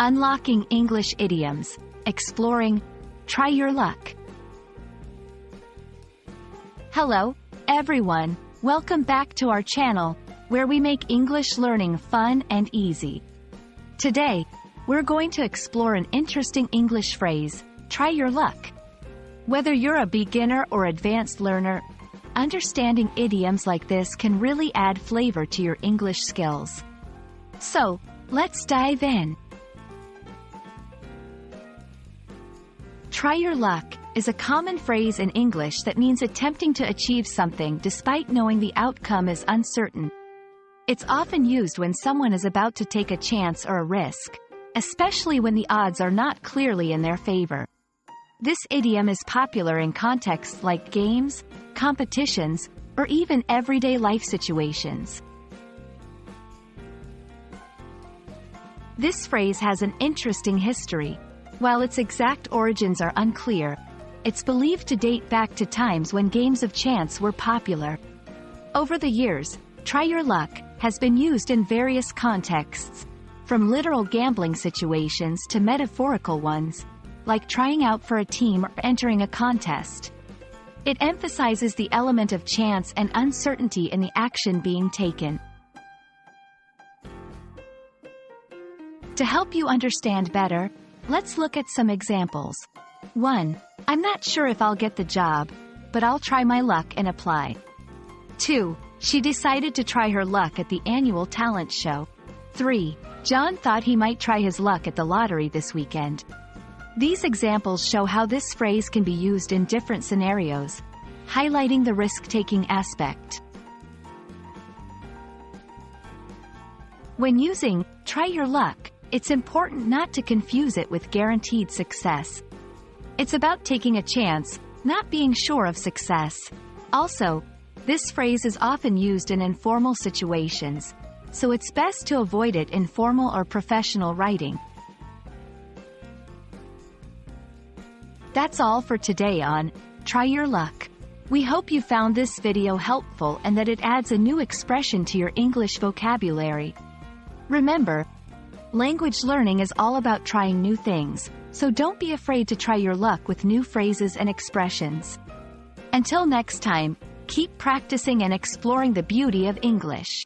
Unlocking English Idioms, exploring, try your luck. Hello, everyone, welcome back to our channel, where we make English learning fun and easy. Today, we're going to explore an interesting English phrase, try your luck. Whether you're a beginner or advanced learner, understanding idioms like this can really add flavor to your English skills. So, let's dive in. Try your luck is a common phrase in English that means attempting to achieve something despite knowing the outcome is uncertain. It's often used when someone is about to take a chance or a risk, especially when the odds are not clearly in their favor. This idiom is popular in contexts like games, competitions, or even everyday life situations. This phrase has an interesting history. While its exact origins are unclear, it's believed to date back to times when games of chance were popular. Over the years, try your luck has been used in various contexts, from literal gambling situations to metaphorical ones, like trying out for a team or entering a contest. It emphasizes the element of chance and uncertainty in the action being taken. To help you understand better, let's look at some examples. 1. I'm not sure if I'll get the job, but I'll try my luck and apply. 2. She decided to try her luck at the annual talent show. 3. John thought he might try his luck at the lottery this weekend. These examples show how this phrase can be used in different scenarios, highlighting the risk-taking aspect. When using try your luck, it's important not to confuse it with guaranteed success. It's about taking a chance, not being sure of success. Also, this phrase is often used in informal situations, so it's best to avoid it in formal or professional writing. That's all for today on Try Your Luck. We hope you found this video helpful and that it adds a new expression to your English vocabulary. Remember, language learning is all about trying new things, so don't be afraid to try your luck with new phrases and expressions. Until next time, keep practicing and exploring the beauty of English.